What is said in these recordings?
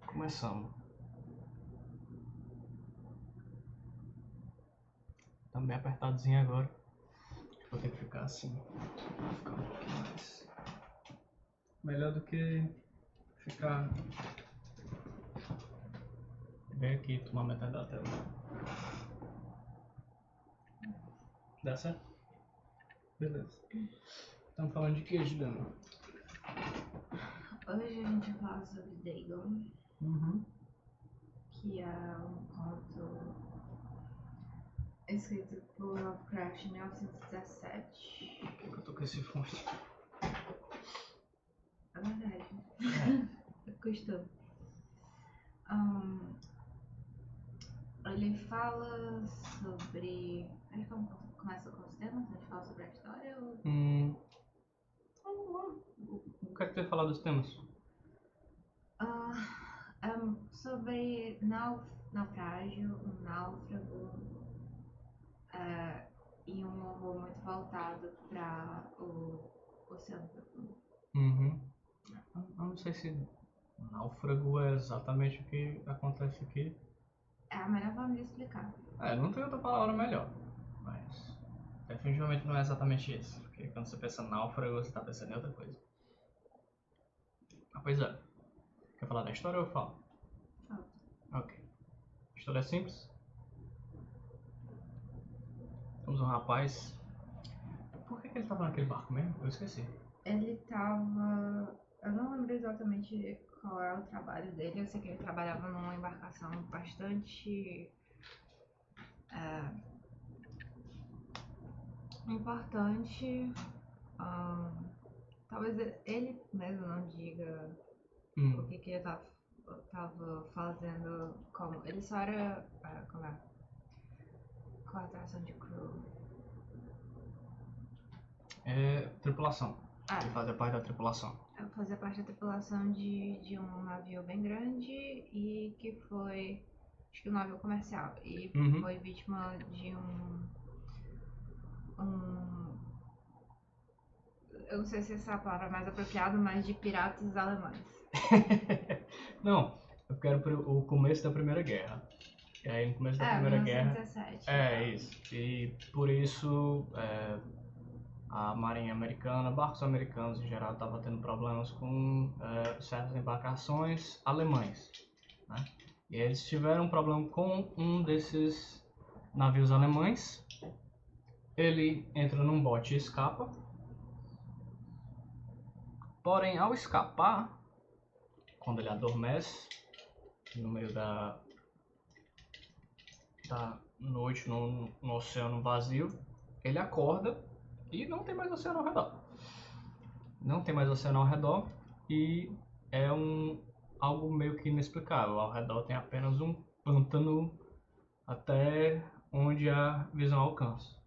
Começamos. Tá bem apertadinho agora. Vou ter que ficar assim. Vou ficar um pouquinho mais. Melhor do que ficar bem aqui, tomar metade da tela. Dá certo? Beleza. Estamos falando de queijo, Dani. Hoje a gente vai falar sobre Dagon, que é um conto escrito por Lovecraft em 1917. Por que eu tô com esse fone? É verdade. É. Costume. Ele fala sobre... Ele começa com os temas? Ele fala sobre a história ou... O que é que tu ia falar dos temas? Sobre naufrágio, um náufrago e um horror muito voltado para o oceano profundo. Eu não sei se náufrago é exatamente o que acontece aqui. É a melhor forma de explicar. Não tem outra palavra melhor, mas definitivamente não é exatamente isso, porque quando você pensa náufrago, você está pensando em outra coisa. Pois é. Quer falar da história ou eu falo? Fala. Ok. A história é simples. Temos um rapaz... Por que ele estava naquele barco mesmo? Eu esqueci. Ele tava... Eu não lembro exatamente qual é o trabalho dele. Eu sei que ele trabalhava numa embarcação bastante... importante. Talvez ele mesmo não diga o que ele tava fazendo como... Ele só era... qual é a tradução de crew? Tripulação. Ele fazia parte da tripulação. Fazia parte da tripulação de um navio bem grande e que foi... Acho que um navio comercial. E foi vítima de eu não sei se essa é a palavra mais apropriada, mas de piratas alemães. Não, eu quero o começo da Primeira Guerra. E aí no começo da Primeira Guerra... 1917. Isso. E por isso a marinha americana, barcos americanos em geral, estavam tendo problemas com certas embarcações alemães, né? E eles tiveram um problema com um desses navios alemães. Ele entra num bote e escapa. Porém, ao escapar, quando ele adormece no meio da noite no oceano vazio, ele acorda e não tem mais oceano ao redor. Não tem mais oceano ao redor e é algo meio que inexplicável. Ao redor tem apenas um pântano até onde a visão alcança.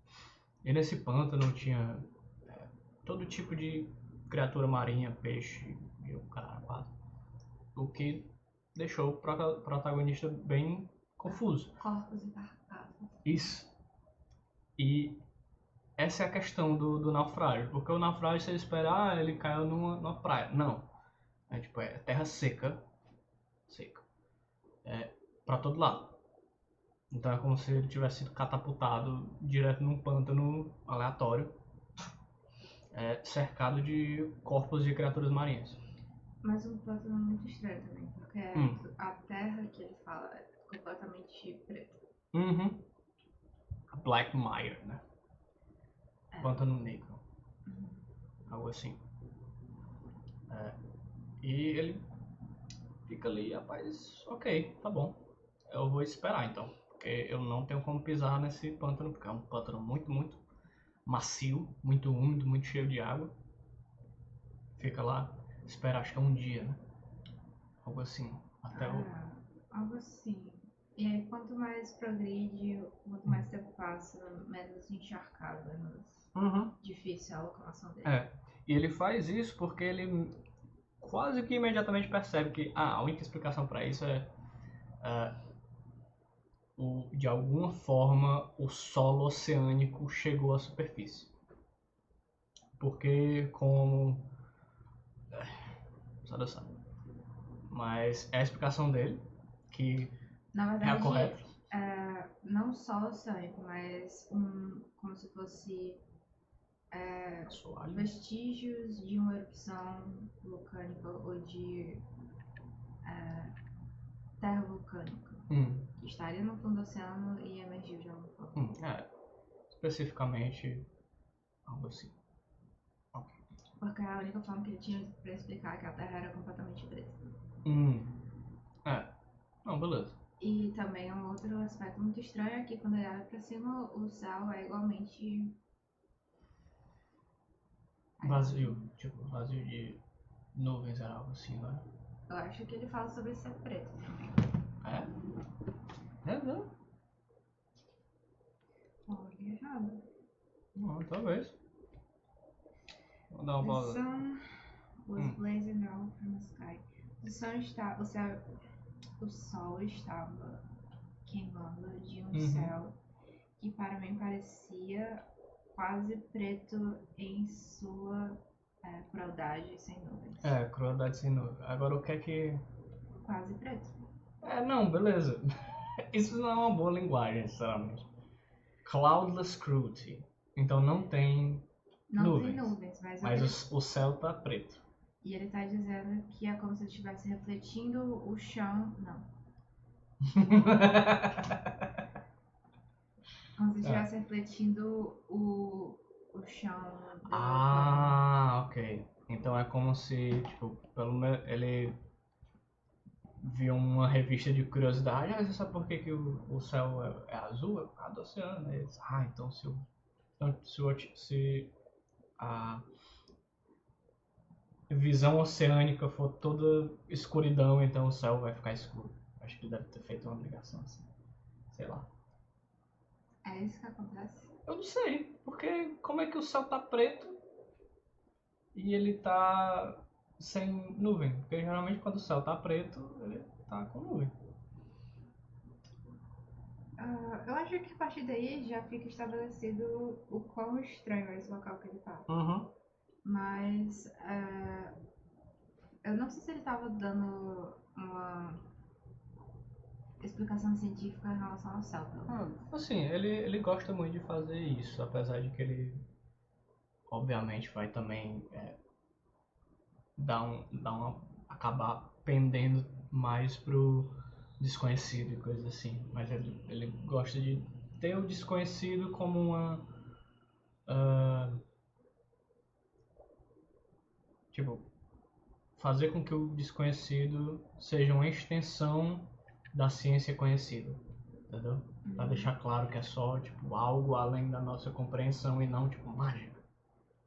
E nesse pântano tinha todo tipo de criatura marinha, peixe e o caralho, o que deixou o protagonista bem confuso. Corpos embarcados. Isso. E essa é a questão do naufrágio, porque o naufrágio você espera, ele caiu numa praia. Não. É terra seca. Pra todo lado. Então é como se ele tivesse sido catapultado direto num pântano aleatório, cercado de corpos de criaturas marinhas. Mas um pântano muito estranho também, porque a terra que ele fala é completamente preta. A Black Mire, né? Pântano negro. Algo assim. E ele fica ali, rapaz, ok, tá bom. Eu vou esperar então, porque eu não tenho como pisar nesse pântano, porque é um pântano muito, muito macio, muito úmido, muito cheio de água. Fica lá, espera, acho que é um dia, né? Algo assim. Algo assim. E aí, quanto mais progride, quanto mais tempo passa, menos encharcado, menos difícil a locomoção dele. E ele faz isso porque ele quase que imediatamente percebe que a única explicação para isso é de alguma forma o solo oceânico chegou à superfície. Porque como... Só Deus sabe. Mas é a explicação dele, que Na é a verdade, correta. não só oceânico, mas como se fosse Assoalho. vestígios de uma erupção vulcânica ou de terra vulcânica. Que estaria no fundo do oceano e emergiu de alguma forma. Especificamente, algo assim. Porque a única forma que ele tinha pra explicar que a Terra era completamente preta. Não, beleza. E também um outro aspecto muito estranho é que quando ele olha pra cima, o céu é igualmente Vazio. Tipo, vazio de nuvens, era algo assim, né? Eu acho que ele fala sobre ser preto também. É, não. Olha errado. Não, talvez. Vou dar uma The pausa. sun was blazing out from the sky. O sol estava queimando de um céu que para mim parecia quase preto em sua crueldade sem nuvens. Crueldade sem nuvem. Agora o que é que... Quase preto. Não, beleza. Isso não é uma boa linguagem, sinceramente. Cloudless cruelty. Então não tem nuvens. Tem nuvens, mas o céu tá preto. E ele tá dizendo que é como se ele estivesse refletindo o chão. Não. Como se estivesse refletindo o chão. Ok. Então é como se, tipo, pelo menos ele viu uma revista de curiosidade. Você sabe por que o céu é azul? É por causa do oceano. Aí eles, então se a visão oceânica for toda escuridão, então o céu vai ficar escuro. Acho que ele deve ter feito uma ligação assim. Sei lá. É isso que acontece? Eu não sei, porque como é que o céu tá preto e ele tá sem nuvem? Porque geralmente quando o céu tá preto, ele tá com nuvem. Eu acho que a partir daí já fica estabelecido o quão estranho é esse local que ele tá. Mas eu não sei se ele tava dando uma explicação científica em relação ao céu. Assim, ele gosta muito de fazer isso, apesar de que ele obviamente vai também acabar pendendo mais pro desconhecido e coisas assim. Mas ele gosta de ter o desconhecido como uma tipo, fazer com que o desconhecido seja uma extensão da ciência conhecida, entendeu? Pra deixar claro que é só, tipo, algo além da nossa compreensão e não, tipo, mágica,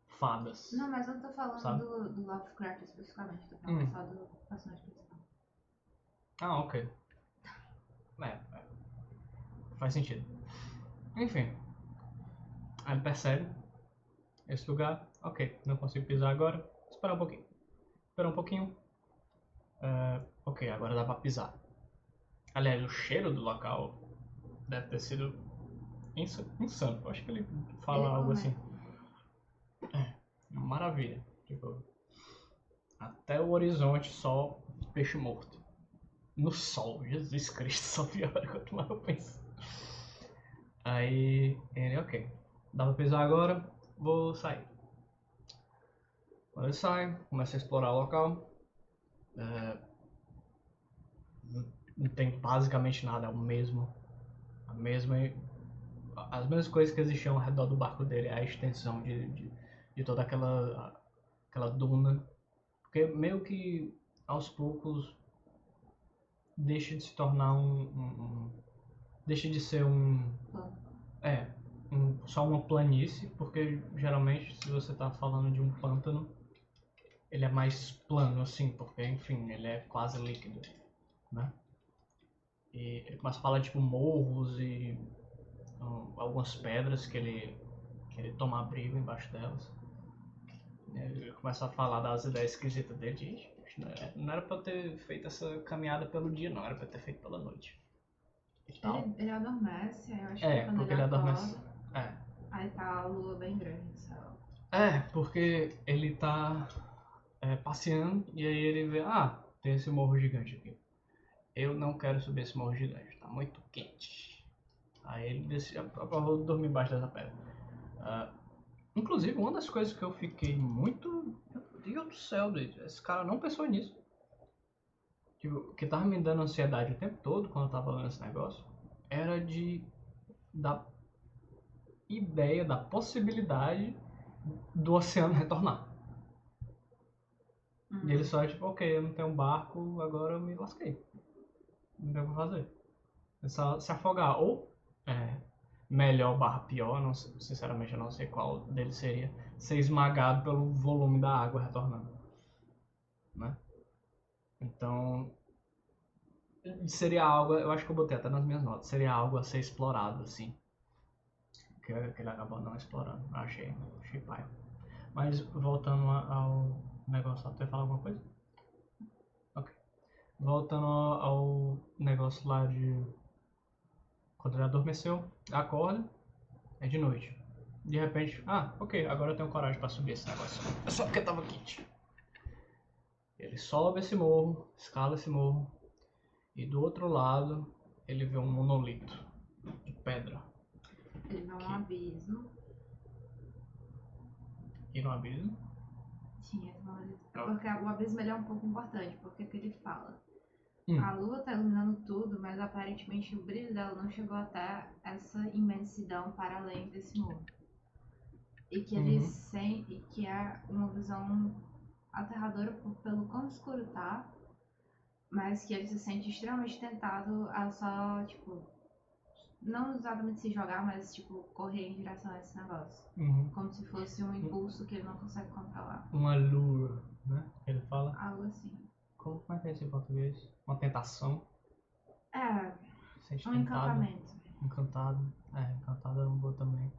fadas. Não, mas eu não tô falando sabe? do Lovecraft especificamente, tô falando só do personagem principal. Ok. Faz sentido. Enfim. Aí ele percebe esse lugar. Ok, não consigo pisar agora. Esperar um pouquinho. Esperar um pouquinho. Ok, agora dá pra pisar. Aliás, o cheiro do local deve ter sido insano. Eu acho que ele fala algo assim. Maravilha. Tipo, até o horizonte só peixe morto. No sol, Jesus Cristo, só piora quanto mais eu penso. Aí ele, ok, dá pra pisar agora, vou sair. Quando ele sai, começa a explorar o local. Não tem basicamente nada, é o mesmo. As mesmas coisas que existiam ao redor do barco dele, a extensão de toda aquela duna. Porque meio que aos poucos deixa de se tornar deixa de ser só uma planície, porque geralmente se você está falando de um pântano, ele é mais plano assim, porque enfim, ele é quase líquido, né? E ele começa a falar tipo morros e algumas pedras que ele toma abrigo embaixo delas. Ele começa a falar das ideias esquisitas dele. Gente, não era pra eu ter feito essa caminhada pelo dia, não, era pra eu ter feito pela noite. Ele adormece, eu acho que quando porque ele adormece. Aí tá a lua bem grande no céu. Porque ele tá passeando e aí ele vê, tem esse morro gigante aqui. Eu não quero subir esse morro gigante, tá muito quente. Aí ele desceu, eu vou dormir embaixo dessa pedra. Inclusive, uma das coisas que eu fiquei muito... Meu Deus do céu, doido, esse cara não pensou nisso. Tipo, o que tava me dando ansiedade o tempo todo quando eu tava lendo esse negócio era da ideia, da possibilidade do oceano retornar. E ele só é tipo, ok, eu não tenho um barco, agora eu me lasquei. Não tem o que fazer. É só se afogar. Ou, melhor barra pior, não, sinceramente eu não sei qual deles seria, ser esmagado pelo volume da água retornando. Né? Então, seria algo, eu acho que eu botei até nas minhas notas, seria algo a ser explorado, assim. Que ele acabou não explorando. Eu achei pai. Mas voltando ao negócio lá, tu ia falar alguma coisa? Ok. Voltando ao negócio lá de... Quando ele adormeceu, acorda, é de noite. De repente, ok, agora eu tenho coragem pra subir esse negócio. É só porque tava quente. Ele sobe esse morro, escala esse morro, e do outro lado ele vê um monolito de pedra. Ele vê um abismo. E no abismo? Sim, esse monolito. Porque o abismo ele é um pouco importante, porque o que ele fala? A lua tá iluminando tudo, mas aparentemente o brilho dela não chegou até essa imensidão para além desse morro. E que ele sente que é uma visão aterradora pelo quão escuro tá, mas que ele se sente extremamente tentado a só, tipo, não exatamente se jogar, mas tipo, correr em direção a esse negócio. Como se fosse um impulso que ele não consegue controlar. Uma lure, né? Ele fala. Algo assim. Como é que é isso em português? Uma tentação? Um encantamento. Encantado. Encantado é um bom também.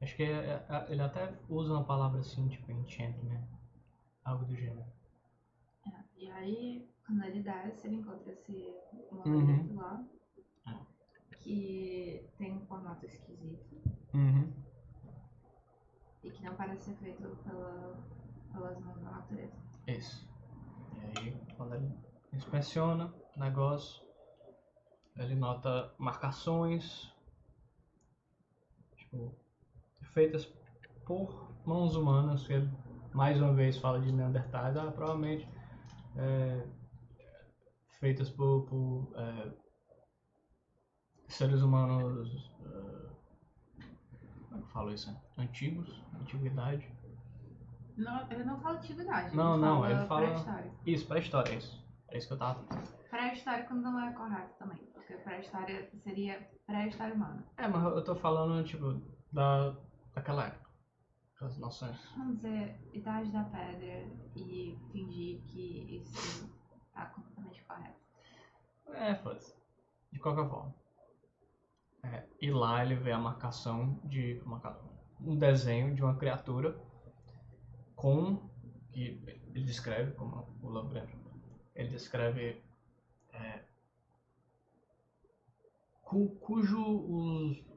Acho que ele até usa uma palavra assim, tipo enchantment. Algo do gênero. E aí, quando ele desce, ele encontra esse monolito lá. Que tem um formato esquisito. E que não parece ser feito pelas mãos da natureza. Isso. E aí, quando ele inspeciona o negócio, ele nota marcações, tipo, feitas por mãos humanas, que ele mais uma vez fala de Neandertais, provavelmente feitas por seres humanos, como é que eu falo isso? Antigos, antiguidade. Não, ele não fala antiguidade, ele fala pré-história. Isso, pré-história, isso. É isso que eu tava... Pré-histórico não é correto também, porque pré-história seria pré-história humana. Mas eu tô falando, tipo, daquela época. As noções. Vamos dizer, idade da pedra e fingir que isso tá completamente correto. Foda-se. De qualquer forma. E lá ele vê a marcação de um desenho de uma criatura que ele descreve como o Lovecraft. Ele descreve cujo os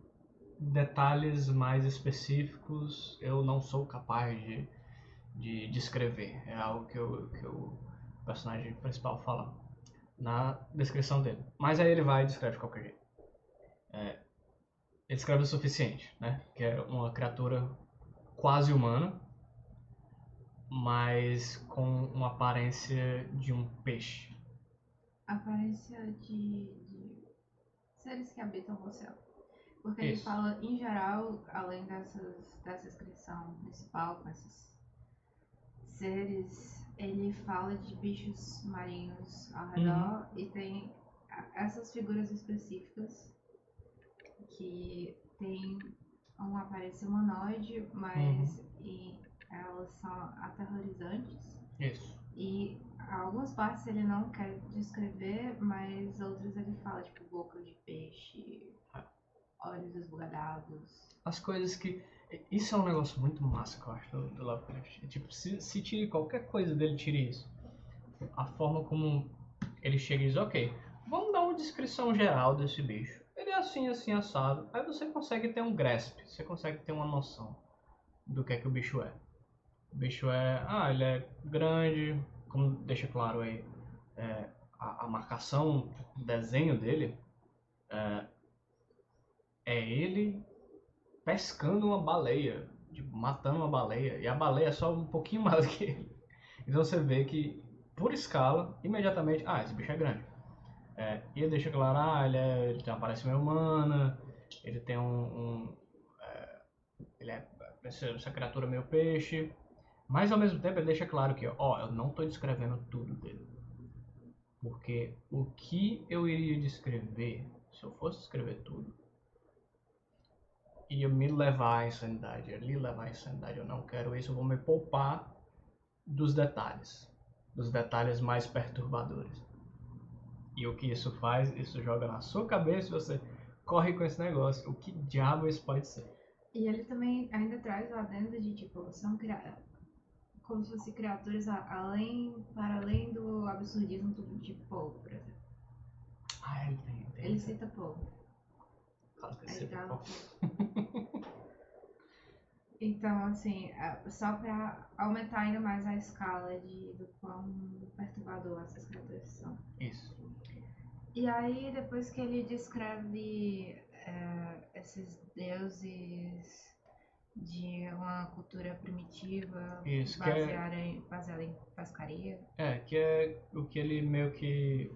detalhes mais específicos eu não sou capaz de descrever. É algo que o personagem principal fala na descrição dele. Mas aí ele vai e descreve de qualquer jeito. Ele escreve o suficiente, né? Que é uma criatura quase humana, mas com uma aparência de um peixe. Aparência de seres que habitam o oceano. Porque Isso. ele fala, em geral, além dessa descrição principal, com esses seres, ele fala de bichos marinhos ao redor e tem essas figuras específicas que tem uma aparência humanoide, mas elas são aterrorizantes. Isso. E algumas partes ele não quer descrever, mas outras ele fala, tipo, boca de peixe, olhos esbugalhados. As coisas que... Isso é um negócio muito massa que eu acho do Lovecraft. Tipo, se tire qualquer coisa dele, tire isso. A forma como ele chega e diz, ok, vamos dar uma descrição geral desse bicho. Ele é assim, assim, assado. Aí você consegue ter um grasp, você consegue ter uma noção do que é que o bicho é. O bicho ele é grande, como deixa claro aí, a marcação, o desenho dele, é ele pescando uma baleia, tipo, matando uma baleia, e a baleia é só um pouquinho mais do que ele. Então você vê que, por escala, imediatamente, esse bicho é grande. E ele deixa claro, ele tem uma aparência meio humana, ele tem ele é essa criatura meio peixe, mas ao mesmo tempo ele deixa claro que, eu não estou descrevendo tudo dele. Porque o que eu iria descrever, se eu fosse descrever tudo, ia me levar à insanidade, ia lhe levar à insanidade. Eu não quero isso, eu vou me poupar dos detalhes mais perturbadores. E o que isso faz? Isso joga na sua cabeça e você corre com esse negócio. O que diabo isso pode ser? E ele também ainda traz lá dentro de, tipo, são como se fossem criaturas para além do absurdismo de Poe, por exemplo. Ele tem. Ele cita Poe. Claro que ele cita Poe. Então, assim, só pra aumentar ainda mais a escala do quão perturbador essas criaturas são. Isso. E aí, depois que ele descreve esses deuses de uma cultura primitiva, Isso, baseada em pescaria. Que é o que ele meio que...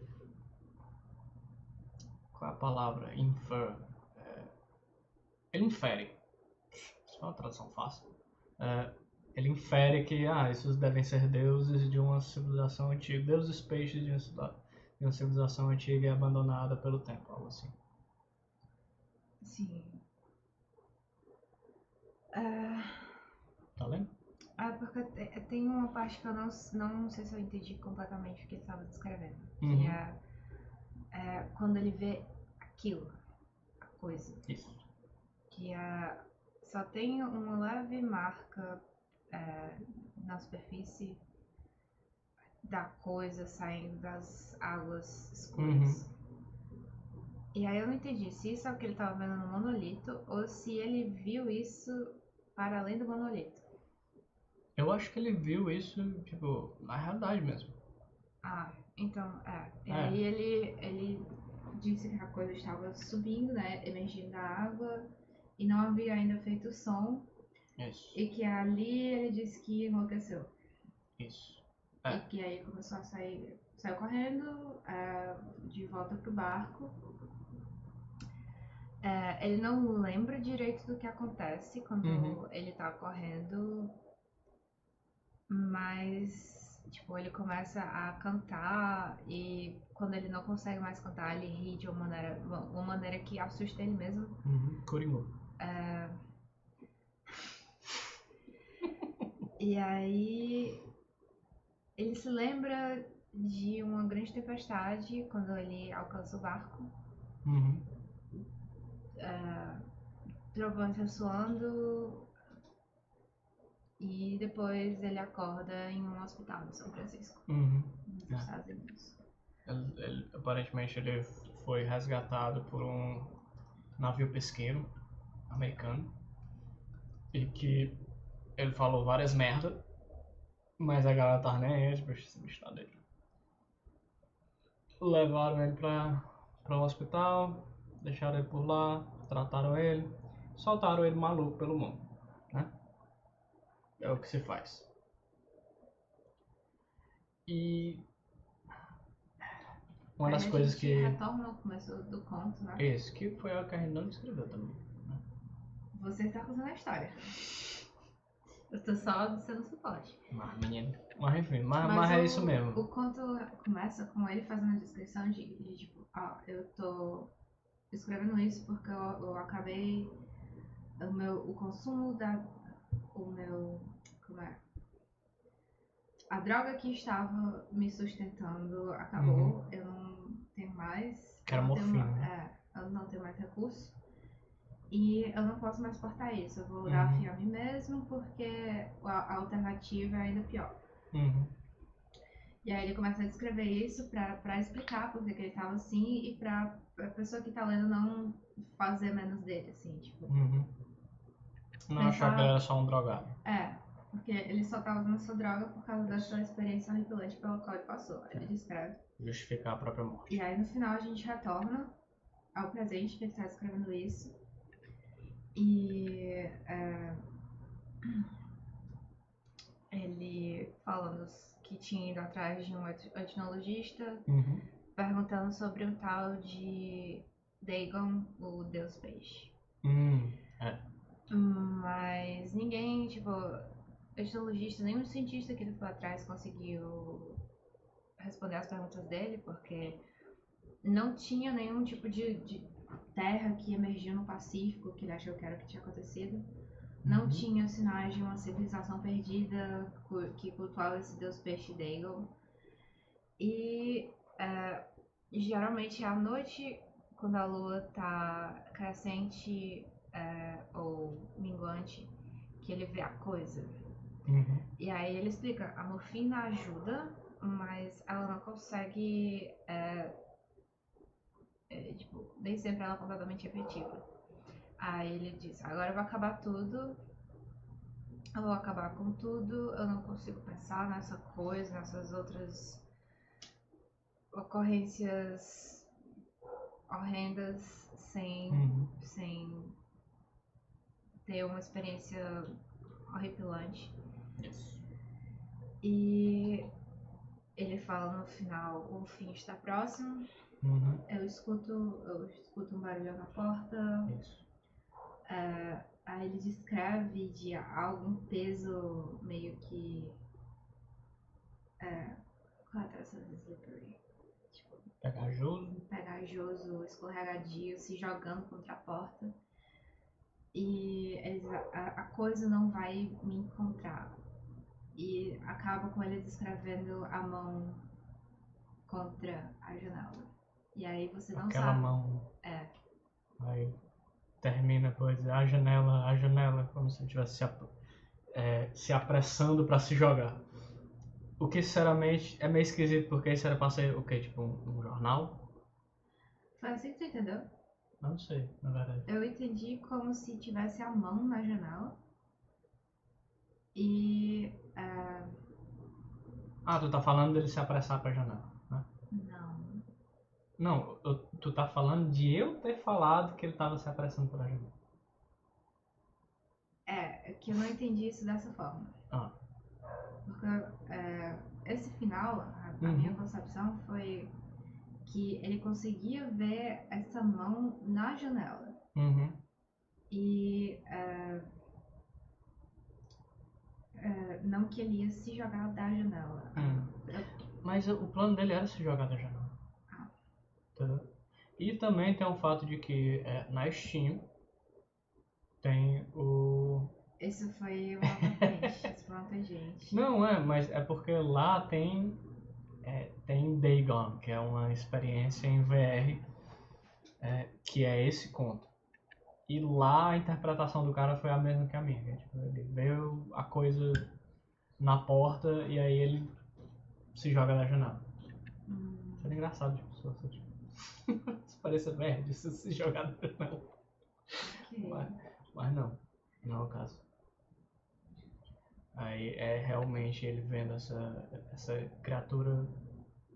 Qual é a palavra? Ele infere. Isso é uma tradução fácil. Ele infere que esses devem ser deuses de uma civilização antiga, deuses peixes de uma civilização antiga e abandonada pelo tempo, algo assim. Sim. Tá lendo? Porque tem uma parte que eu não sei se eu entendi completamente o que ele estava descrevendo. Uhum. Que é quando ele vê aquilo, a coisa. Isso. Que só tem uma leve marca na superfície da coisa saindo das águas escuras. E aí eu não entendi se isso é o que ele estava vendo no monolito ou se ele viu isso para além do monolito. Eu acho que ele viu isso, tipo, na realidade mesmo. Então, E aí ele disse que a coisa estava subindo, né, emergindo da água e não havia ainda feito som. Isso. E que ali ele disse que enlouqueceu. Isso. E que aí começou a saiu correndo de volta pro barco. Ele não lembra direito do que acontece quando ele tá correndo, mas tipo, ele começa a cantar e quando ele não consegue mais cantar, ele ri de uma maneira que assusta ele mesmo. Coringou. E aí ele se lembra de uma grande tempestade quando ele alcança o barco. Trovões ressoando. E depois ele acorda em um hospital de São Francisco, nos Estados Unidos. Aparentemente ele foi resgatado por um navio pesqueiro americano e que ele falou várias merda, mas a galera tava nem aí, tipo, esse bicho tá dentro. Levaram ele pra um hospital, deixaram ele por lá, trataram ele, soltaram ele maluco pelo mundo, né? É o que se faz. E uma das coisas que... A gente retorna ao começo do conto, né? Isso, que foi algo que a gente não descreveu também. Né? Você está contando a história. Eu tô só sendo suporte. Mas, menino... Mas enfim, mas é isso mesmo. O conto começa com ele fazendo a descrição de tipo, eu tô escrevendo isso porque eu acabei o consumo a droga que estava me sustentando acabou, eu não tenho mais. Que era morfina. Eu não tenho mais recurso. E eu não posso mais suportar isso. Eu vou dar fim a mim mesmo porque a alternativa é ainda pior. E aí ele começa a descrever isso pra explicar por que ele tava assim e pra pessoa que tá lendo não fazer menos dele, assim, tipo. Não achar que ele era só um drogado. Porque ele só tá usando essa droga por causa dessa experiência horripilante pela qual ele passou. Ele descreve. Justificar a própria morte. E aí no final a gente retorna ao presente que ele tá escrevendo isso. E ele falando que tinha ido atrás de um etnologista, perguntando sobre um tal de Dagon, o deus peixe. Mas ninguém, tipo, etnologista, nenhum cientista que ele foi atrás conseguiu responder as perguntas dele, porque não tinha nenhum tipo de terra que emergiu no Pacífico, que ele achou que era o que tinha acontecido. Não tinha sinais de uma civilização perdida que cultuava esse deus peixe Dagon. E geralmente à noite, quando a lua tá crescente ou minguante, que ele vê a coisa. E aí ele explica, a morfina ajuda, mas ela não consegue, tipo, nem sempre ela é completamente efetiva. Aí ele diz, agora eu vou acabar tudo, eu vou acabar com tudo, eu não consigo pensar nessa coisa, nessas outras ocorrências horrendas sem ter uma experiência horripilante. Isso. E ele fala no final, o fim está próximo. Eu escuto um barulho na porta. Isso. Aí ele descreve de algum peso meio que qual é a tradução de slippery? Tipo, pegajoso, escorregadio, se jogando contra a porta. E a coisa não vai me encontrar. E acaba com ele descrevendo a mão contra a janela. E aí você não Aquela sabe. mão. Aí termina por dizer a janela, como se ele estivesse se apressando pra se jogar. O que sinceramente é meio esquisito, porque isso era pra ser o quê? Tipo um jornal? Foi assim que tu entendeu? Eu não sei, na verdade. Eu entendi como se tivesse a mão na janela. E. Tu tá falando dele se apressar pra janela, né? Não, tu tá falando de eu ter falado que ele tava se apressando pra janela. É que eu não entendi isso dessa forma. Porque esse final, a minha concepção foi que ele conseguia ver essa mão na janela. E não que ele ia se jogar da janela. Mas o plano dele era se jogar da janela. Entendeu? E também tem o fato de que na Steam tem o... Isso foi uma tangente, isso foi uma tangente. Não, mas é porque lá tem Dagon, que é uma experiência em VR, que é esse conto. E lá a interpretação do cara foi a mesma que a minha. Que, tipo, ele veio a coisa na porta e aí ele se joga da janela. Seria engraçado, tipo, se você se pareça verde, se jogar da janela. Okay. Mas não é o caso. Aí é realmente ele vendo essa criatura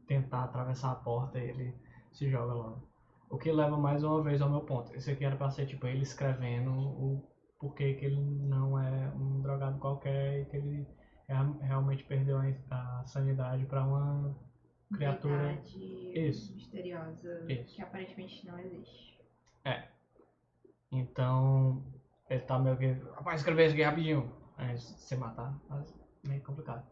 tentar atravessar a porta e ele se joga logo. O que leva mais uma vez ao meu ponto. Esse aqui era pra ser tipo ele escrevendo o porquê que ele não é um drogado qualquer e que ele realmente perdeu a sanidade pra uma criatura misteriosa que aparentemente não existe. Então ele tá meio que... Rapaz, escrever isso aqui rapidinho. Se matar, mas meio complicado.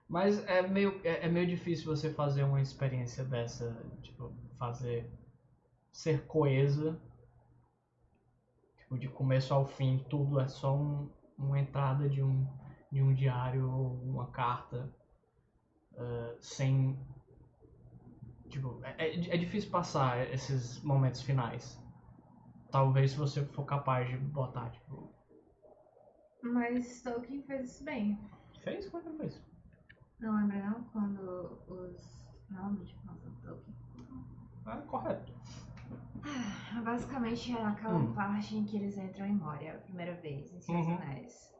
Mas é meio difícil você fazer uma experiência dessa, tipo, ser coesa, tipo, de começo ao fim, tudo é só uma entrada de um diário ou uma carta, sem, tipo, é difícil passar esses momentos finais. Talvez se você for capaz de botar, tipo... Mas Tolkien fez isso bem. Fez? Como é que ele fez? Não lembra não? Quando normalmente falam Tolkien. Correto. Basicamente é aquela parte em que eles entram em Moria a primeira vez, em Seus Anéis.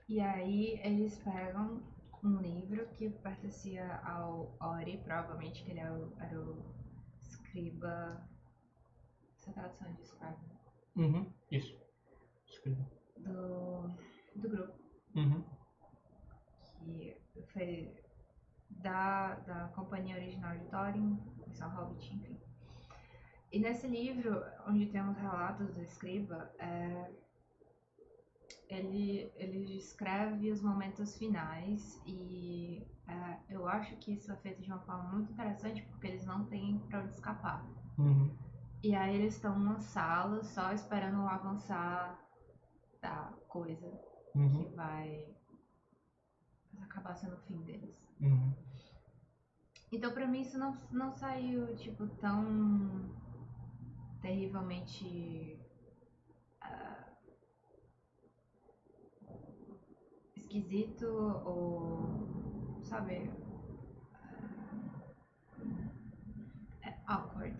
E aí eles pegam um livro que pertencia ao Ori, provavelmente que ele era o escriba. Essa tradução de escriba. Isso. Escreva. Do grupo. Que foi da companhia original de Thorin, Missão Hobbit, enfim. E nesse livro, onde tem os relatos do escriba, ele descreve os momentos finais e eu acho que isso é feito de uma forma muito interessante porque eles não têm pra onde escapar. E aí eles estão numa sala só esperando o avançar da coisa que vai acabar sendo o fim deles. Então pra mim isso não saiu tipo tão terrivelmente esquisito ou, sabe, awkward.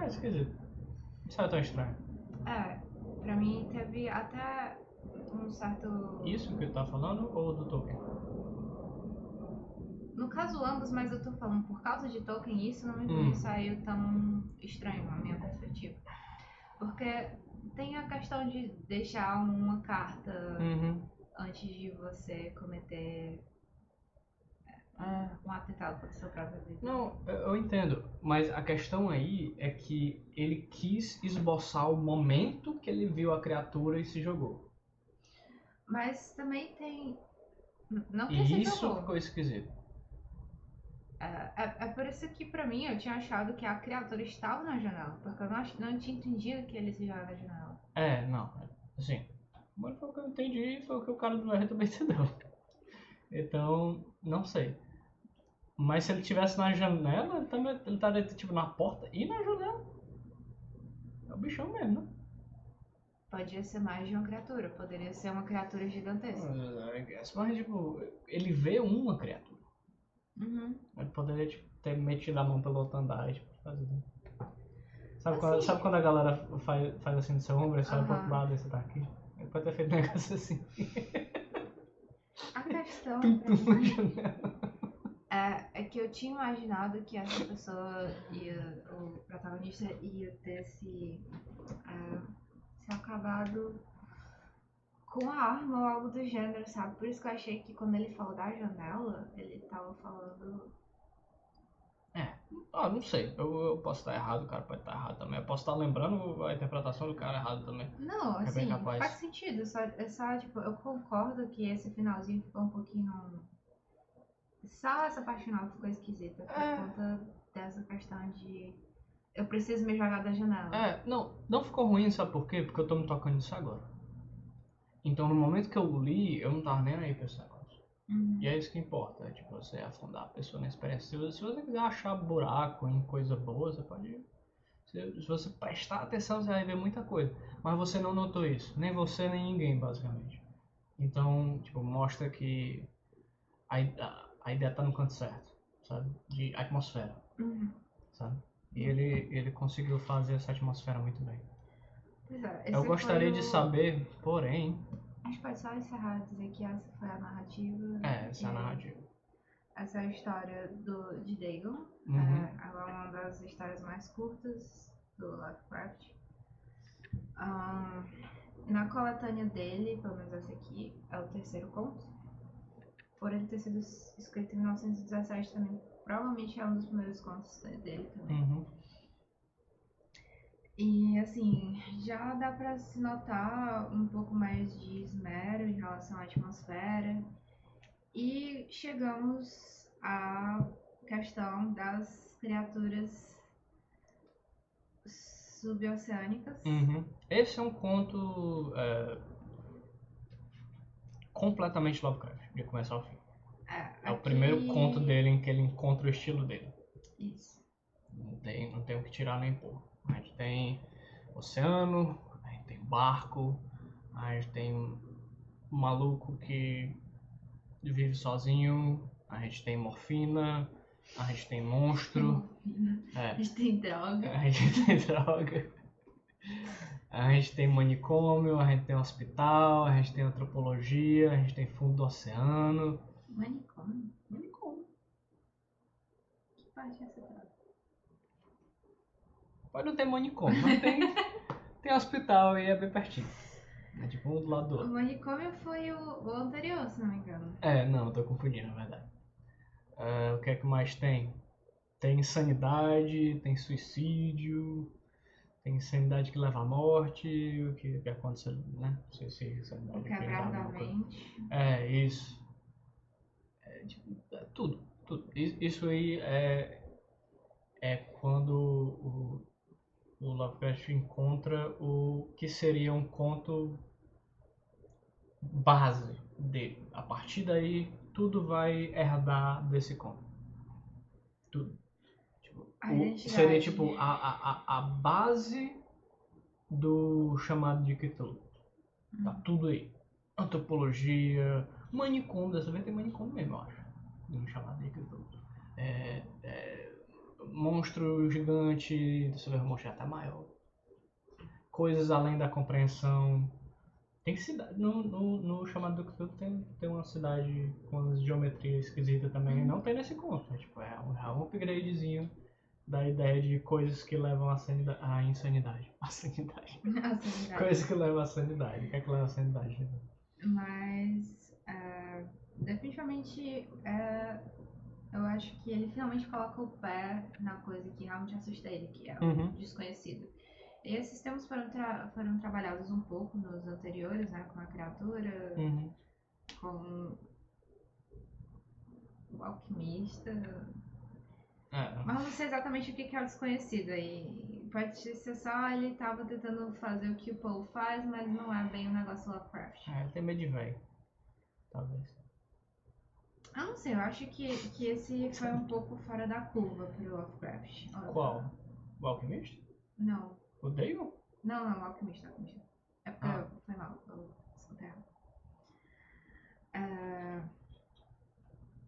É esquisito. Isso é tão estranho. Pra mim teve até um certo... Isso que tu tá falando ou do Tolkien? No caso ambos, mas eu tô falando por causa de Tolkien, isso não me saiu tão estranho na minha perspectiva. Porque tem a questão de deixar uma carta antes de você cometer um atentado contra a sua própria vida. Não, eu entendo, mas a questão aí é que ele quis esboçar o momento que ele viu a criatura e se jogou. Mas também tem... Não que E se isso jogou. ficou esquisito. É por isso que pra mim eu tinha achado que a criatura estava na janela, porque eu não tinha entendido que ele se jogava na janela. Não, assim, mas foi o que eu entendi e foi o que o cara do VR também entendeu. Então, não sei. Mas se ele estivesse na janela, ele estaria tipo na porta e na janela. É o bichão mesmo, né? Podia ser mais de uma criatura, poderia ser uma criatura gigantesca. Mas tipo, ele vê uma criatura. Ele poderia tipo, ter metido a mão pelo outro andar e tipo, fazer. Sabe quando a galera faz assim no seu ombro e sai pro outro lado e você tá aqui? Ele pode ter feito um negócio assim. A questão pra mim é que eu tinha imaginado que essa pessoa o protagonista ia ter se acabado com a arma ou algo do gênero, sabe? Por isso que eu achei que quando ele falou da janela, ele tava falando... Não sei. Eu posso estar errado, o cara pode estar errado também. Eu posso estar lembrando a interpretação do cara errado também. Não, É bem assim, capaz. faz sentido. Só, tipo, eu concordo que esse finalzinho ficou um pouquinho... Só essa parte final ficou esquisita por conta dessa questão de... Eu preciso me jogar da janela. Não ficou ruim, sabe por quê? Porque eu tô me tocando nisso agora. Então no momento que eu li, eu não tava nem aí pra esse negócio. E é isso que importa, é tipo você afundar a pessoa na experiência. Se você quiser achar buraco em coisa boa, você pode... Se você prestar atenção, você vai ver muita coisa. Mas você não notou isso. Nem você, nem ninguém, basicamente. Então, tipo, mostra que a ideia tá no canto certo, sabe? De atmosfera, sabe? E ele conseguiu fazer essa atmosfera muito bem. Pois é, Eu gostaria de saber, porém... A gente pode só encerrar e dizer que essa foi a narrativa. Essa é a narrativa. Essa é a história de Dagon. Ela é uma das histórias mais curtas do Lovecraft. Na coletânea dele, pelo menos essa aqui, é o terceiro conto. Por ele ter sido escrito em 1917 também, provavelmente é um dos primeiros contos dele também. E assim, já dá pra se notar um pouco mais de esmero em relação à atmosfera. E chegamos à questão das criaturas suboceânicas. Esse é um conto completamente Lovecraft, de começo ao fim. É o primeiro conto dele em que ele encontra o estilo dele. Isso. Não tem o que tirar nem pôr. A gente tem oceano, a gente tem barco, a gente tem um maluco que vive sozinho, a gente tem morfina, a gente tem monstro. A gente tem droga. A gente tem droga. A gente tem manicômio, a gente tem hospital, a gente tem antropologia, a gente tem fundo do oceano. Manicômio? Manicômio. Que parte é essa pra? Pode não ter manicômio, mas tem hospital e é bem pertinho. É tipo um do lado do O outro. manicômio foi o anterior, se não me engano. Não, eu tô confundindo, na verdade. O que é que mais tem? Tem insanidade, tem suicídio, tem insanidade que leva à morte, o que acontece, né? Suicídio, insanidade. O quebrar da mente. Isso. Tudo, tudo. Isso aí é quando o Lovecraft encontra o que seria um conto base dele. A partir daí, tudo vai herdar desse conto. Tudo. Seria tipo a base do chamado de Cthulhu. Tá tudo aí. Antropologia, manicômio, dessa vez tem manicômio mesmo, eu acho. No chamado de Cthulhu. Monstro gigante, dessa vez o monstro é até maior. Coisas além da compreensão. Tem cidade. No chamado do Cthulhu tem uma cidade com uma geometria esquisita também. Não tem nesse conto. É um upgradezinho da ideia de coisas que levam à insanidade. A sanidade. Coisas que levam à sanidade. O que é que leva à sanidade? Mas, definitivamente, eu acho que ele finalmente coloca o pé na coisa que realmente assusta ele, que é o desconhecido. E esses temas foram trabalhados um pouco nos anteriores, né? Com a criatura, com o alquimista. Mas eu não sei exatamente o que é o desconhecido aí. Pode ser só ele tava tentando fazer o que o Poe faz, mas não é bem o negócio Lovecraft. Tem medo de velho. Talvez. Eu não sei, eu acho que esse foi um pouco fora da curva pro Lovecraft. Qual? O alquimista? Não. O Dagon? Não, o alquimista. É porque foi mal, eu escutei errado.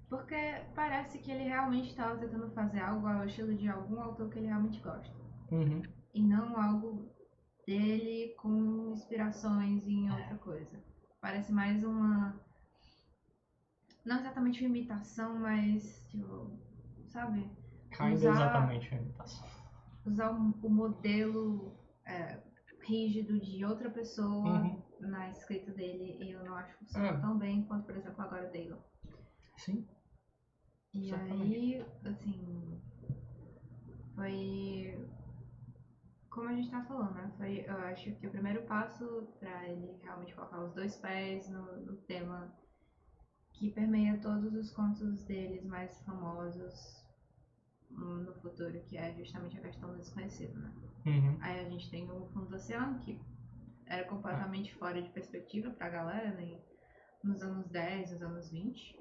Porque parece que ele realmente estava tentando fazer algo ao estilo de algum autor que ele realmente gosta. E não algo dele com inspirações em outra coisa. Parece mais uma... Não exatamente uma imitação, mas, tipo, sabe? Exatamente uma imitação. Usar o modelo rígido de outra pessoa na escrita dele, e eu não acho que funciona tão bem quanto, por exemplo, agora o Dagon. Sim. E aí, assim, foi como a gente tá falando, né? Eu acho que o primeiro passo pra ele realmente colocar os dois pés no tema que permeia todos os contos deles mais famosos no futuro, que é justamente a questão do desconhecido, né? Aí a gente tem o Fundo do Oceano, que era completamente fora de perspectiva pra galera, né? Nos anos 10, nos anos 20.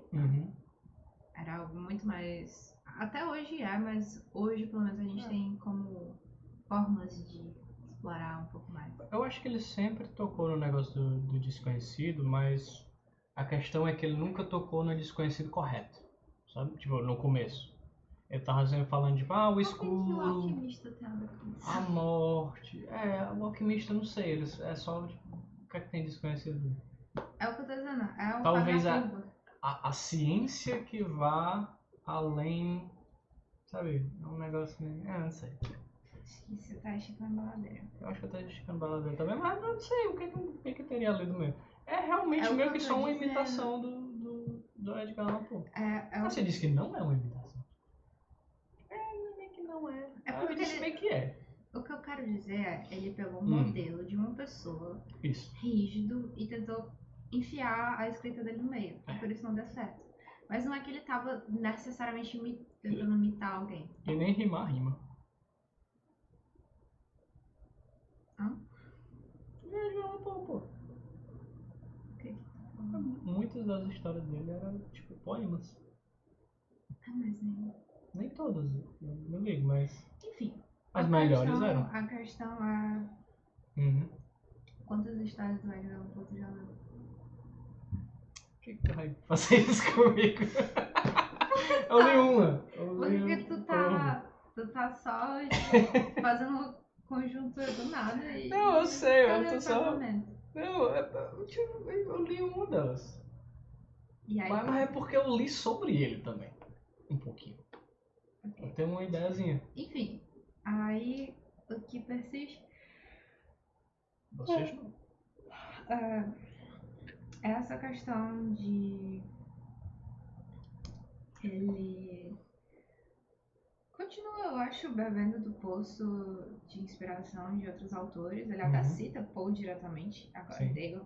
Era algo muito mais... Até hoje mas hoje pelo menos a gente tem como formas de explorar um pouco mais. Eu acho que ele sempre tocou no negócio do desconhecido, mas a questão é que ele nunca tocou no desconhecido correto, sabe? Tipo, no começo. Ele tava sempre falando, tipo, o escuro, o alquimista tem a ver com isso? A morte. O alquimista, não sei, ele é só, tipo, o que é que tem desconhecido? É o que eu tô dizendo, é o talvez a ciência que vá além, sabe? É um negócio meio... não sei. Acho que você tá esticando baladeira. Eu acho que eu tô esticando baladeira também, mas não sei o que teria ali do meio. É realmente meio que só uma imitação do Edgar Allan Poe. Você disse que não é uma imitação. Nem que não é. Eu disse bem que é. O que eu quero dizer é, ele pegou um modelo de uma pessoa rígido e tentou enfiar a escrita dele no meio. Por isso não deu certo. Mas não é que ele tava necessariamente tentando imitar alguém. E nem rimar rima. Pô. Muitas das histórias dele eram tipo poemas. Mas nem todas, não ligo, mas... Enfim. As melhores eram. A questão é... Quantas histórias do Edgar Allan Poe tu já leu? Por que tu vai fazer isso comigo? Eu li uma. Porque tu tá só fazendo conjuntura do nada e. Não, eu sei, eu cadê tô o só. tratamento? Não, eu li uma delas. E aí, Mas é porque eu li sobre ele também. Um pouquinho. ok. Eu tenho uma ideiazinha. Enfim, aí o que persiste Vocês não. é essa questão de ele continua, eu acho, bebendo do poço de inspiração de outros autores. Ele até Uhum. cita Poe diretamente, agora Sim. Dale.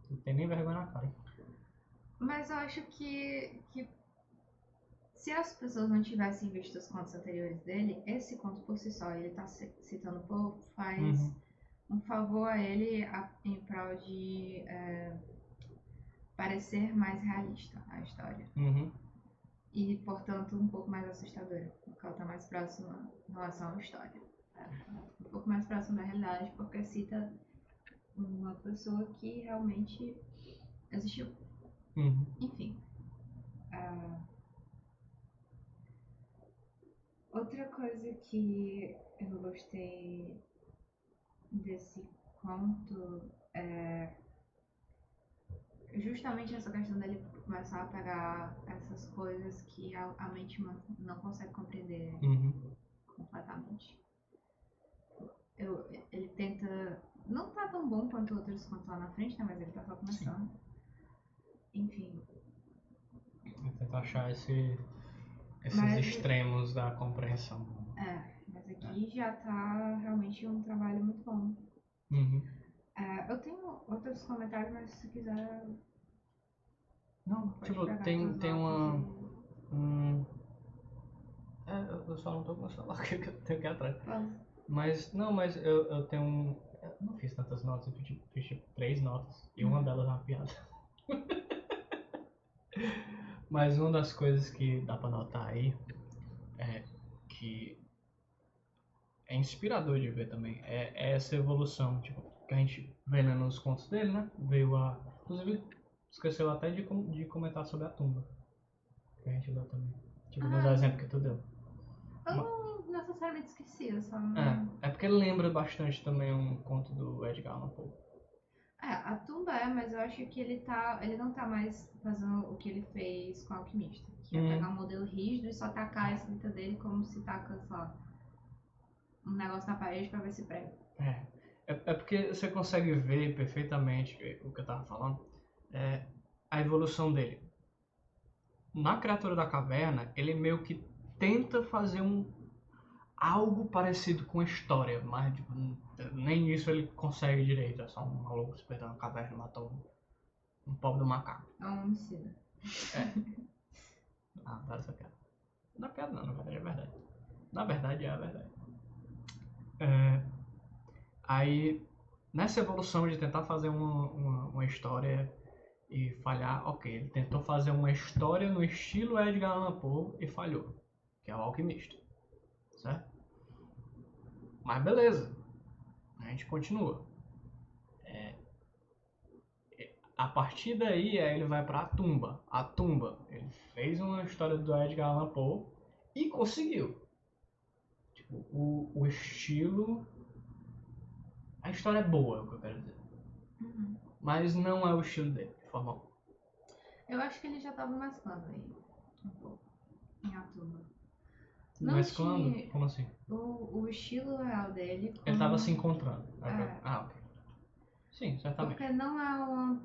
Não tem nem vergonha na cara. Mas eu acho que se as pessoas não tivessem visto os contos anteriores dele, esse conto por si só, ele tá citando Poe, faz Uhum. um favor a ele em prol de parecer mais realista a história. Uhum. E, portanto, um pouco mais assustadora, porque ela está mais próxima em relação à história. Um pouco mais próxima da realidade, porque cita uma pessoa que realmente existiu. Uhum. Enfim. Outra coisa que eu gostei desse conto é justamente essa questão dele começar a pegar essas coisas que a mente não consegue compreender Uhum. completamente. Ele tenta. Não tá tão bom quanto outros contos lá na frente, né? Mas ele tá só começando. Enfim. Vou tentar achar esses Mas, extremos da compreensão. mas aqui já tá realmente um trabalho muito bom. Uhum. Eu tenho outros comentários, mas se quiser. Não, Pode tipo, pegar tem tuas notas uma. e. Eu só não tô com o celular que eu tenho aqui atrás. Vamos. Mas, não, mas eu tenho um. Eu não fiz tantas notas, eu fiz tipo 3 notas. E uma delas é uma piada. Mas uma das coisas que dá pra notar aí é que é inspirador de ver também. É essa evolução, tipo, que a gente vê nos contos dele, né? Veio a. Inclusive, esqueceu até de comentar sobre a tumba. Que a gente leu também. Tipo, nos exemplos que tu deu. Eu não necessariamente esqueci, eu só não. É porque lembra bastante também um conto do Edgar Allan Poe. A tumba mas eu acho que ele não tá mais fazendo o que ele fez com o Alquimista. Que é pegar um modelo rígido e só tacar a escrita dele como se taca, sei lá, um negócio na parede pra ver se prega. É porque você consegue ver perfeitamente o que eu tava falando. A evolução dele. Na Criatura da Caverna, ele meio que tenta fazer algo parecido com a história, mas tipo, nem isso ele consegue direito. É só um maluco se perdendo na caverna e matou um pobre do macaco. É um homicida. Tá essa piada. Não é piada não, na verdade é verdade. Na verdade é a verdade. Aí, nessa evolução de tentar fazer uma história e falhar, ok, ele tentou fazer uma história no estilo Edgar Allan Poe e falhou, que é o Alquimista, certo? Mas beleza, a gente continua. A partir daí, ele vai para a tumba. A tumba, ele fez uma história do Edgar Allan Poe e conseguiu. Tipo, o estilo... A história é boa, é o que eu quero dizer. Mas não é o estilo dele, de forma alguma. Eu acho que ele já tava mesclando aí um pouco em A Tumba. Mesclando? Como assim? O estilo real dele. Ele estava se encontrando. Ok. Sim, certamente. Porque não é uma.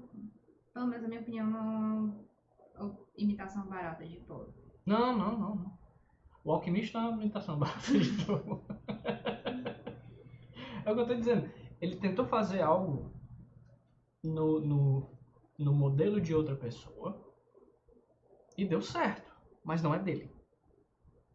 Pelo menos na minha opinião, não é uma imitação barata de Poe. Não. O Alquimista é uma imitação barata de Poe. É o que eu tô dizendo. Ele tentou fazer algo no modelo de outra pessoa e deu certo, mas não é dele.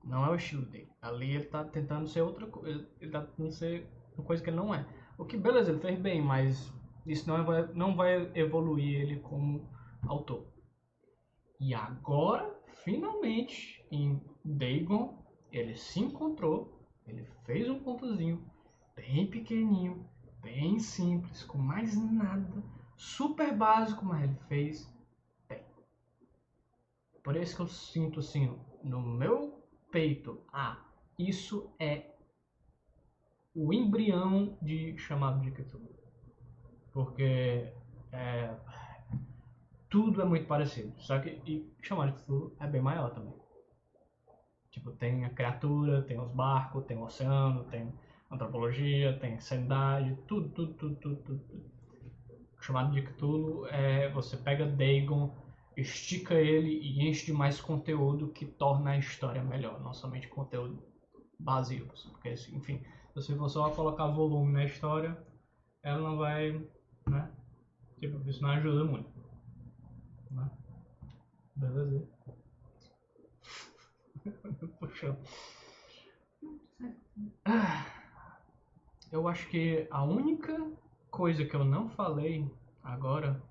Não é o estilo dele. Ali ele tá tentando ser outra coisa. Ele tá tentando ser uma coisa que ele não é. O que, beleza, ele fez bem, mas isso não vai evoluir ele como autor. E agora, finalmente, em Dagon, ele se encontrou. Ele fez um contozinho bem pequenininho, bem simples, com mais nada, super básico, mas ele fez bem. Por isso que eu sinto assim, no meu peito, isso é o embrião de Chamado de Cthulhu. Porque tudo é muito parecido. Só que Chamado de Cthulhu é bem maior também. Tipo, tem a criatura, tem os barcos, tem o oceano, tem antropologia, tem sanidade, tudo. O Chamado de Cthulhu você pega Dagon, estica ele e enche de mais conteúdo que torna a história melhor, não somente conteúdo vazio. Porque, enfim, se você for só colocar volume na história, ela não vai, né? Tipo, isso não ajuda muito. Né? Beleza? Puxa. Eu acho que a única coisa que eu não falei agora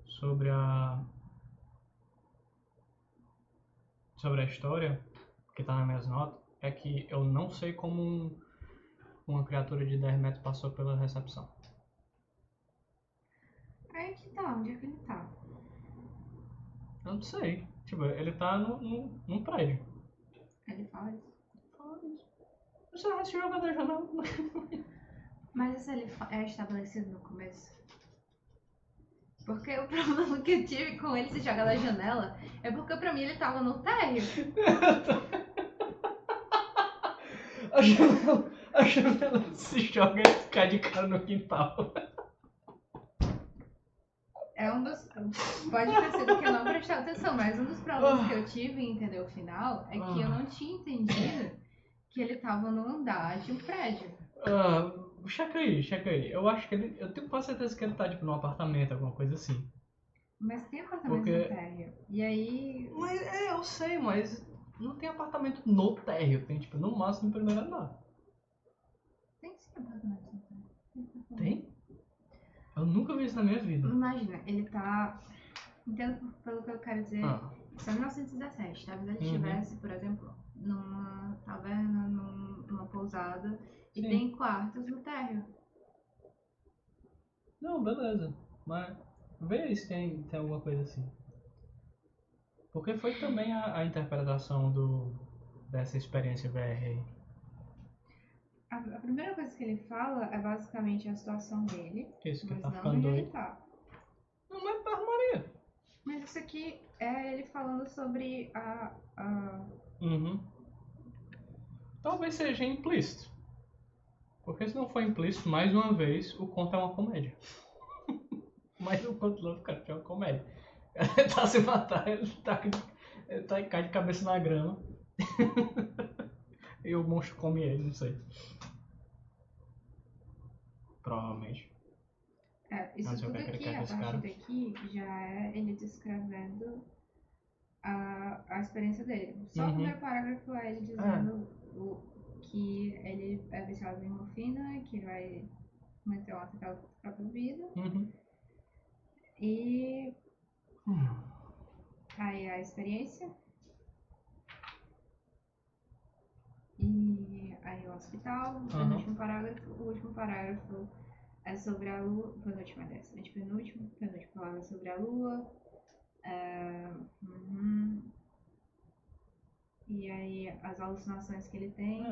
sobre a história que tá nas minhas notas é que eu não sei como uma criatura de 10 metros passou pela recepção. Aí que tá, onde é que ele tá? Eu não sei. Tipo, ele tá num prédio. Ele fala isso. Você vai se jogar da janela. Mas isso ele é estabelecido no começo? Porque o problema que eu tive com ele se jogar da janela é porque pra mim ele tava no térreo. A janela se joga e cai de cara no quintal. É um dos. Pode ter sido que eu não prestei atenção, mas um dos problemas que eu tive em entender o final é que eu não tinha entendido que ele tava no andar de um prédio. Checa aí. Eu acho que ele. Eu tenho quase certeza que ele tá tipo num apartamento, alguma coisa assim. Mas tem apartamento no térreo. E aí. Mas eu sei, mas não tem apartamento no térreo, tem tipo no máximo no primeiro andar. Tem sim apartamento no térreo. Tem? Eu nunca vi isso na minha vida. Imagina, ele tá. Entendo pelo que eu quero dizer. Isso é 1917. Talvez ele estivesse, por exemplo, numa taverna, numa pousada. E Sim. tem quartos no térreo. Não, beleza. Mas vê aí se tem alguma coisa assim. Porque foi também a interpretação dessa experiência VR aí. A primeira coisa que ele fala é basicamente a situação dele. Isso, que mas tá não ficando onde doido. ele tá. Não, mas tá Maria. Mas isso aqui é ele falando sobre a. Talvez seja implícito. Porque se não for implícito, mais uma vez, o conto é uma comédia. Mas o conto do Lovecraft é uma comédia. Ele tá se matar, ele cai de cabeça na grama. E o monstro come ele, não sei. Provavelmente. Isso Não sei o tudo que ele aqui, quer a desse partir cara. daqui, já é ele descrevendo a experiência dele. Só o primeiro parágrafo é ele dizendo que ele é viciado em morfina, que vai cometer um atentado contra a própria vida. E aí a experiência. E aí o hospital, o último parágrafo é sobre a lua, penúltima dessa, penúltimo palavra sobre a lua. E aí as alucinações que ele tem.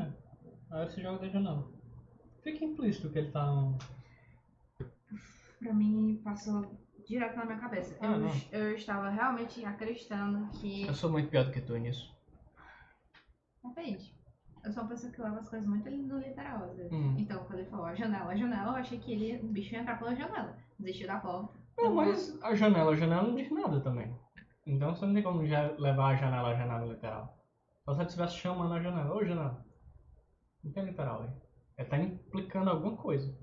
Aí você joga da janela. Fica implícito que ele tá no... Pra mim passou direto na minha cabeça. Eu estava realmente acreditando que. Eu sou muito pior do que tu nisso. Depende. Eu sou uma pessoa que leva as coisas muito no literal, às vezes. Então, quando ele falou a janela, eu achei que o bicho ia entrar pela janela. Desistiu da porta. Não, mas a janela não diz nada também. Então você não tem como já levar a janela literal. Só se você estivesse chamando a janela. Ô, janela. Não tem literal aí. Ele tá implicando alguma coisa.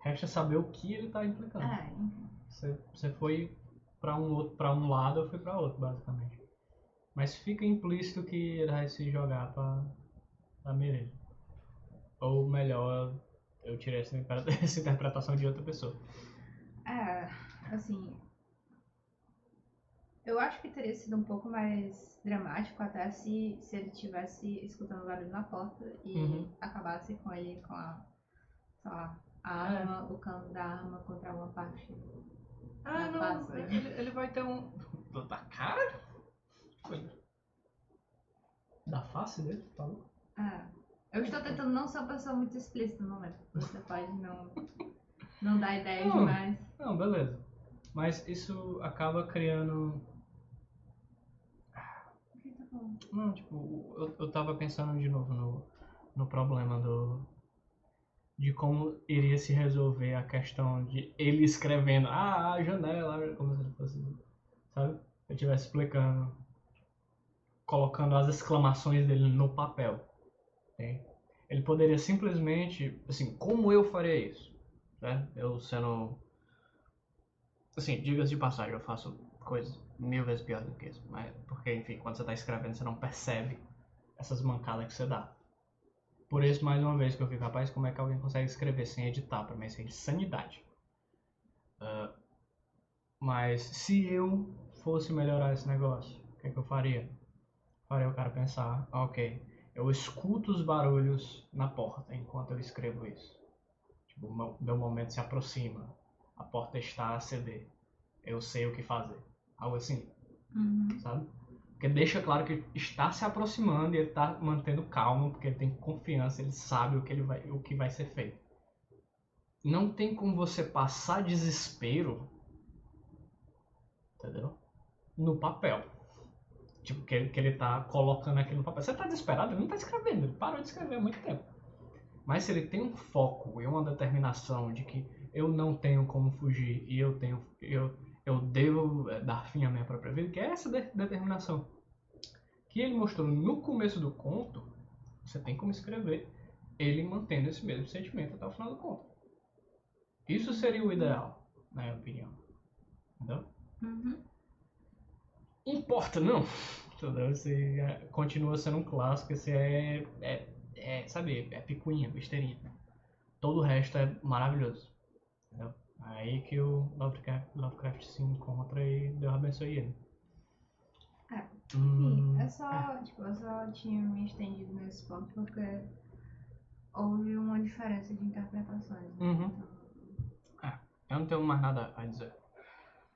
Resta saber o que ele tá implicando. Você foi pra um lado, eu fui pra outro, basicamente. Mas fica implícito que ele vai se jogar pra Mereza. Ou melhor, eu tirei essa interpretação de outra pessoa. Assim. Eu acho que teria sido um pouco mais dramático até se ele tivesse escutando barulho na porta e acabasse com ele com a arma, o cano da arma contra uma parte. Não, ele vai ter um. Da cara? Foi. Da face dele, falou? Eu estou tentando não ser uma pessoa muito explícita no momento. Você pode não dar ideia Não. demais. Não, beleza. Mas isso acaba criando. O que tá falando? Não, tipo, eu tava pensando de novo no problema de como iria se resolver a questão de ele escrevendo, a janela, como se ele fosse, sabe? Eu estivesse explicando, colocando as exclamações dele no papel. Né? Ele poderia simplesmente, assim, como eu faria isso? Né? Eu sendo. Assim, diga-se de passagem, eu faço coisas 1000 vezes pior do que isso. Mas, porque, enfim, quando você está escrevendo, você não percebe essas mancadas que você dá. Por isso, mais uma vez, que eu fico, rapaz, como é que alguém consegue escrever sem editar? Pra mim, isso é insanidade. Mas se eu fosse melhorar esse negócio, o que é que eu faria? Faria o cara pensar, ok, eu escuto os barulhos na porta enquanto eu escrevo isso. Tipo, o meu momento se aproxima, a porta está a ceder, eu sei o que fazer. Algo assim, sabe? Porque deixa claro que está se aproximando e ele está mantendo calma, porque ele tem confiança, ele sabe o que vai ser feito. Não tem como você passar desespero, entendeu? No papel. Tipo, que ele tá colocando aquilo no papel. Você tá desesperado, ele não tá escrevendo, ele parou de escrever há muito tempo. Mas se ele tem um foco e uma determinação de que eu não tenho como fugir e eu devo dar fim à minha própria vida, que é essa determinação que ele mostrou no começo do conto, você tem como escrever ele mantendo esse mesmo sentimento até o final do conto. Isso seria o ideal, na minha opinião. Entendeu? Importa, não. Entendeu? Esse continua sendo um clássico, esse sabe, é picuinha, besteirinha. Todo o resto é maravilhoso. Entendeu? Aí que o Lovecraft se encontra e Deus abençoe ele. Enfim, eu só tinha me estendido nesse ponto porque houve uma diferença de interpretações. Né? Uhum. Eu não tenho mais nada a dizer.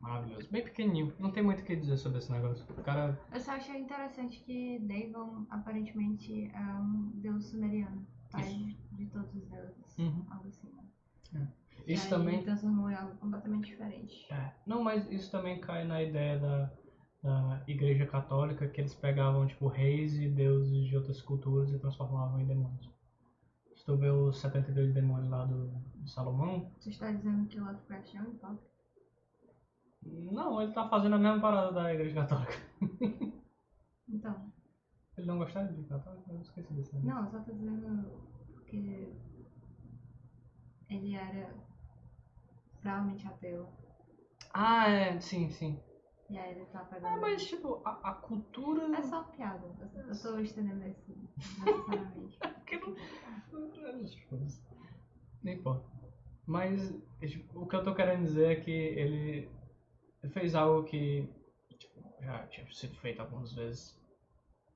Maravilhoso. Bem pequenininho. Não tem muito o que dizer sobre esse negócio. O cara... Eu só achei interessante que Dagon aparentemente é um deus sumeriano. Pai de todos os deuses. Algo assim, né? Isso e também... ele transformou em algo completamente diferente. Não, mas isso também cai na ideia da Igreja Católica, que eles pegavam, tipo, reis e deuses de outras culturas e transformavam em demônios. Se tu vê os 72 demônios lá do Salomão... Você está dizendo que o Lovecraft é um hipócrita? Não, ele tá fazendo a mesma parada da Igreja Católica. Então. Ele não gostava de Igreja Católica? Eu esqueci disso. Né? Não, eu só tô dizendo porque ele era provavelmente ateu. Sim, sim. E aí ele tá pegando... mas tipo, a cultura... É só uma piada. Eu tô estendendo isso necessariamente. Porque não... Nem importa. Mas tipo, o que eu tô querendo dizer é que ele fez algo que tipo, já tinha sido feito algumas vezes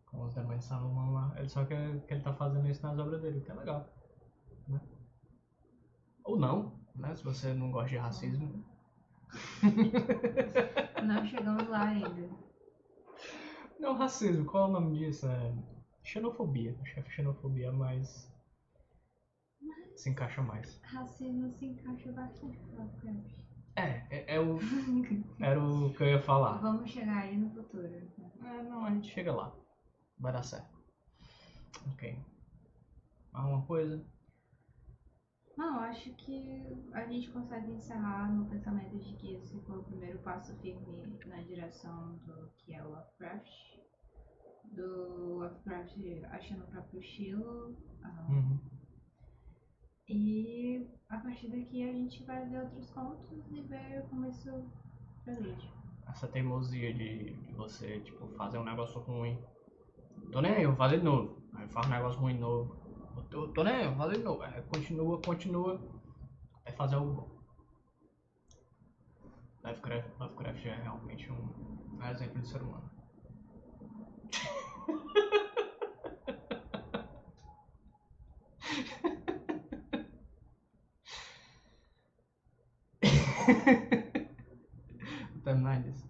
com os demônios de Salomão lá. Só que ele tá fazendo isso nas obras dele, o que é legal. Né? Ou não, né? Se você não gosta de racismo. Não chegamos lá ainda. Não, racismo, qual é o nome disso? Xenofobia. Acho que é xenofobia, mas se encaixa mais. Racismo se encaixa bastante com Lovecraft. Era o que eu ia falar. Vamos chegar aí no futuro. Não, a gente chega lá. Vai dar certo. Ok. Alguma coisa? Não, acho que a gente consegue encerrar no pensamento de que esse foi o primeiro passo firme na direção do que é o Lovecraft. Do Lovecraft achando o próprio estilo. E a partir daqui a gente vai ver outros contos e ver como isso progride. Essa teimosia de você, tipo, fazer um negócio ruim. Tô nem aí, eu vou fazer de novo. Aí faz um negócio ruim de novo. Tô nem aí, eu vou fazer de novo. Aí continua. Até fazer algo bom. Lovecraft é realmente um exemplo de ser humano. Vou terminar disso.